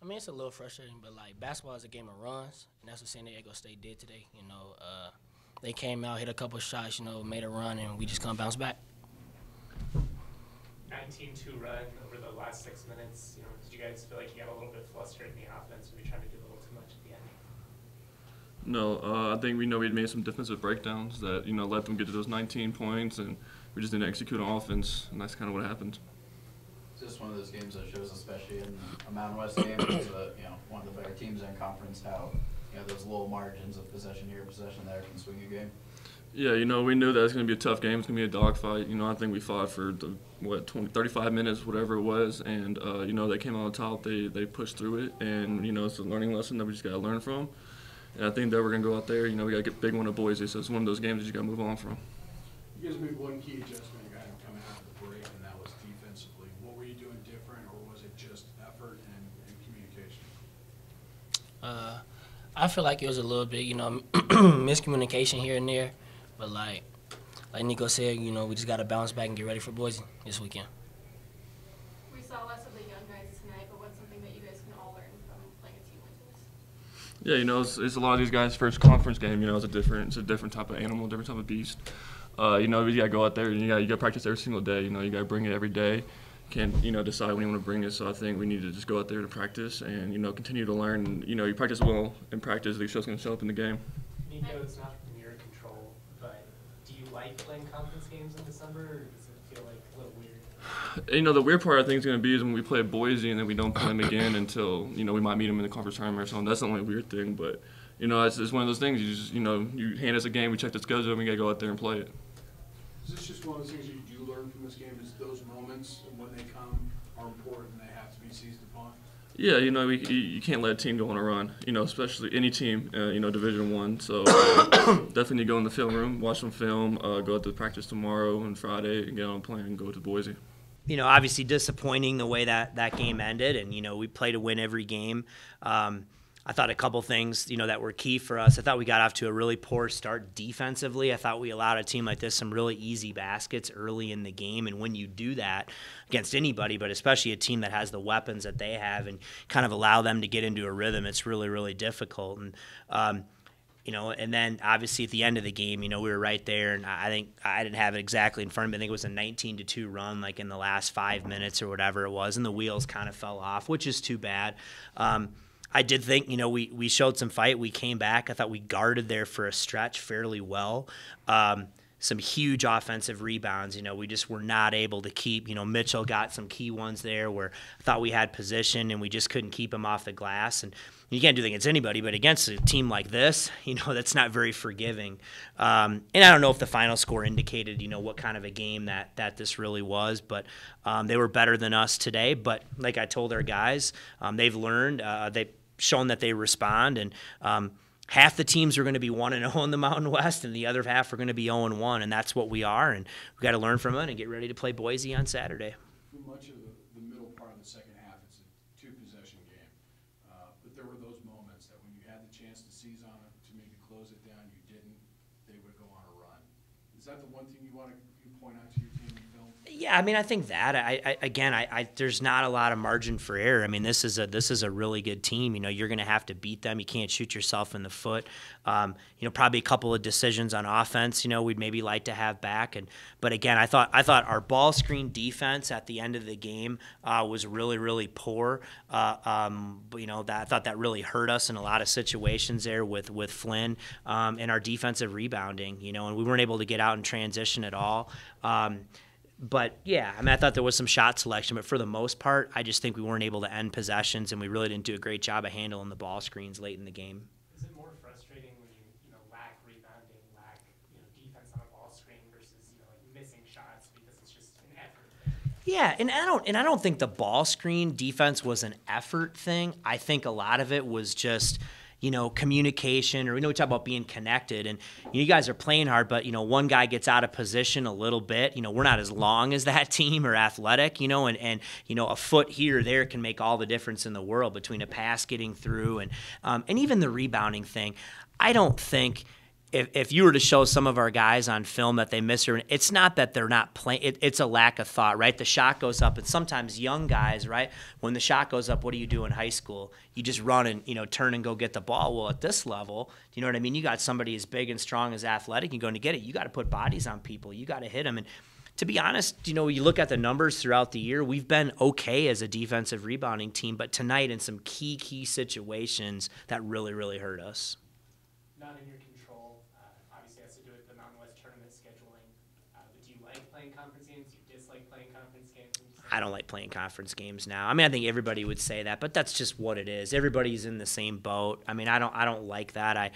mean, it's a little frustrating, but like basketball is a game of runs, and that's what San Diego State did today. They came out, hit a couple shots, made a run, and we just come bounce back. 19-2 run over the last 6 minutes. Did you guys feel like you got a little bit flustered in the offense? Maybe trying to do a little too much at the end? No, I think we know we'd made some defensive breakdowns that let them get to those 19 points, and we just didn't execute on offense, and that's kind of what happened. It's just one of those games that shows, especially in a Mountain West game, which is one of the better teams in conference, how those little margins of possession here, possession there can swing a game. Yeah, we knew that it was going to be a tough game. It's going to be a dogfight. I think we fought for 35 minutes, whatever it was, and they came out on top. They pushed through it, and it's a learning lesson that we just got to learn from. And I think that we're going to go out there. We got to get big one at Boise, so it's one of those games that you got to move on from. You guys made one key adjustment you had coming out of the break, and that was defensively. What were you doing different, or was it just effort and communication? I feel like it was a little bit, miscommunication here and there. But like Nico said, we just got to bounce back and get ready for Boise this weekend. We saw less of the young guys tonight, but what's something that you guys can all learn from playing a team like this? Yeah, it's a lot of these guys' first conference game. It's a different type of animal, different type of beast. We got to go out there and you got to practice every single day. You got to bring it every day. Can't decide when you want to bring it. So I think we need to just go out there to practice and continue to learn. And, you practice well in practice. The show's going to show up in the game. Nico, it's not in your control, but do you like playing conference games in December, or does it feel like a little weird? The weird part I think is going to be is when we play Boise and then we don't play them again until we might meet them in the conference tournament or something. That's the only weird thing. But it's one of those things. You just you hand us a game, we check the schedule, and we got to go out there and play it. Is this just one of those things you do learn from this game? Is those moments when they come are important and they have to be seized upon? Yeah, you can't let a team go on a run. Especially any team, Division I. So definitely go in the film room, watch some film, go out to practice tomorrow and Friday, and get on a plane and go to Boise. Obviously disappointing the way that game ended, and we play to win every game. I thought a couple things, that were key for us. I thought we got off to a really poor start defensively. I thought we allowed a team like this some really easy baskets early in the game. And when you do that against anybody, but especially a team that has the weapons that they have and kind of allow them to get into a rhythm, it's really, really difficult. And, and then obviously at the end of the game, we were right there. And I think I didn't have it exactly in front of me. I think it was a 19-2 run, like in the last 5 minutes or whatever it was. And the wheels kind of fell off, which is too bad. I did think, we showed some fight. We came back. I thought we guarded there for a stretch fairly well. Some huge offensive rebounds. We just were not able to keep. Mitchell got some key ones there where I thought we had position and we just couldn't keep him off the glass. And you can't do that against anybody, but against a team like this, that's not very forgiving. And I don't know if the final score indicated, what kind of a game that this really was, but they were better than us today. But like I told our guys, they've learned. They've shown that they respond, and half the teams are going to be 1-0 in the Mountain West, and the other half are going to be 0-1, and that's what we are, and we've got to learn from it and get ready to play Boise on Saturday. For much of the middle part of the second half, it's a two-possession game, but there were those moments that when you had the chance to seize on it, to maybe close it down, you didn't, they would go on a run. Is that the one thing you point out to your team in film? Yeah, I think that I there's not a lot of margin for error. This is a really good team. You're going to have to beat them. You can't shoot yourself in the foot. Probably a couple of decisions on offense. We'd maybe like to have back. But again, I thought our ball screen defense at the end of the game was really, really poor. I thought that really hurt us in a lot of situations there with Flynn and our defensive rebounding. And we weren't able to get out in transition at all. But, yeah, I thought there was some shot selection, but for the most part, I just think we weren't able to end possessions, and we really didn't do a great job of handling the ball screens late in the game. Is it more frustrating when you lack rebounding, lack defense on a ball screen versus missing shots because it's just an effort? Yeah, and I don't think the ball screen defense was an effort thing. I think a lot of it was just communication, or we talk about being connected, and you guys are playing hard, but one guy gets out of position a little bit. We're not as long as that team or athletic, and a foot here or there can make all the difference in the world between a pass getting through and even the rebounding thing. I don't think if you were to show some of our guys on film that they miss her, it's not that they're not playing. It's a lack of thought, right? The shot goes up, and sometimes young guys, right? When the shot goes up, what do you do in high school? You just run and turn and go get the ball. Well, at this level, you know what I mean? You got somebody as big and strong as athletic, you're going to get it. You got to put bodies on people. You got to hit them. And to be honest, you look at the numbers throughout the year, we've been okay as a defensive rebounding team, but tonight in some key situations that really, really hurt us. Not in your control. Obviously, it has to do with the Mountain West tournament scheduling. But do you like playing conference games? Do you dislike playing conference games? I don't like playing conference games now. I mean, I think everybody would say that, but that's just what it is. Everybody's in the same boat. I mean, I don't like that.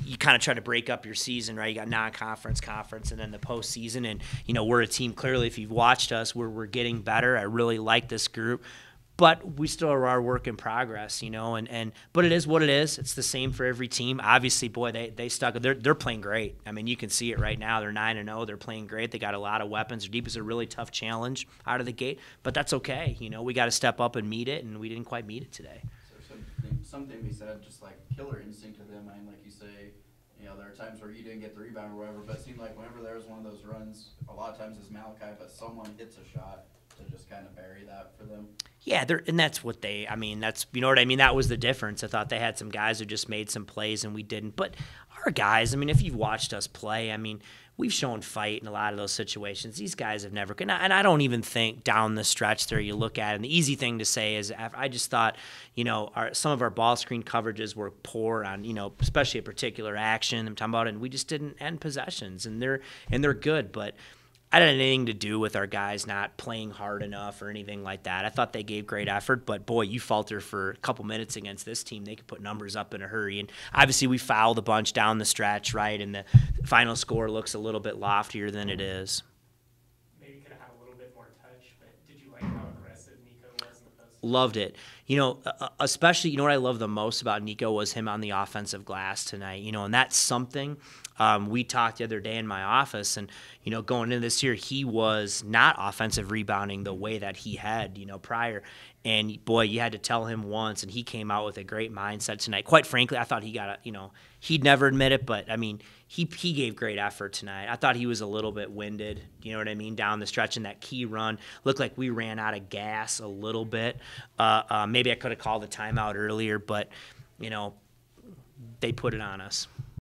You kind of try to break up your season, right? You got non-conference, conference, and then the postseason. And we're a team. Clearly, if you've watched us, we're getting better. I really like this group. But we still are our work in progress, but it is what it is. It's the same for every team. Obviously, boy, they stuck. They're playing great. I mean, you can see it right now. They're 9-0. They're playing great. They got a lot of weapons. Their deep is a really tough challenge out of the gate, but that's okay. We got to step up and meet it, and we didn't quite meet it today. So something we said, just like killer instinct of them. I mean, like you say, there are times where you didn't get the rebound or whatever, but it seemed like whenever there was one of those runs, a lot of times it's Malachi, but someone hits a shot to just kind of bury that for them. Yeah, and that's what that's, what I mean? That was the difference. I thought they had some guys who just made some plays and we didn't. But our guys, I mean, if you've watched us play, I mean, we've shown fight in a lot of those situations. These guys have never, and I don't even think down the stretch there you look at it, and the easy thing to say is I just thought, some of our ball screen coverages were poor on, especially a particular action I'm talking about, and we just didn't end possessions, and they're good, but I didn't have anything to do with our guys not playing hard enough or anything like that. I thought they gave great effort, but boy, you falter for a couple minutes against this team, they could put numbers up in a hurry. And obviously we fouled a bunch down the stretch, right? And the final score looks a little bit loftier than it is. Maybe could have had a little bit more touch, but did you like how aggressive Nico was in the post? Loved it. Especially, what I love the most about Nico was him on the offensive glass tonight, and that's something. We talked the other day in my office, and, going into this year, he was not offensive rebounding the way that he had, prior. And, boy, you had to tell him once, and he came out with a great mindset tonight. Quite frankly, I thought he got he'd never admit it, but, I mean, he gave great effort tonight. I thought he was a little bit winded, you know what I mean, down the stretch in that key run. Looked like we ran out of gas a little bit. Maybe I could have called the timeout earlier, but, they put it on us.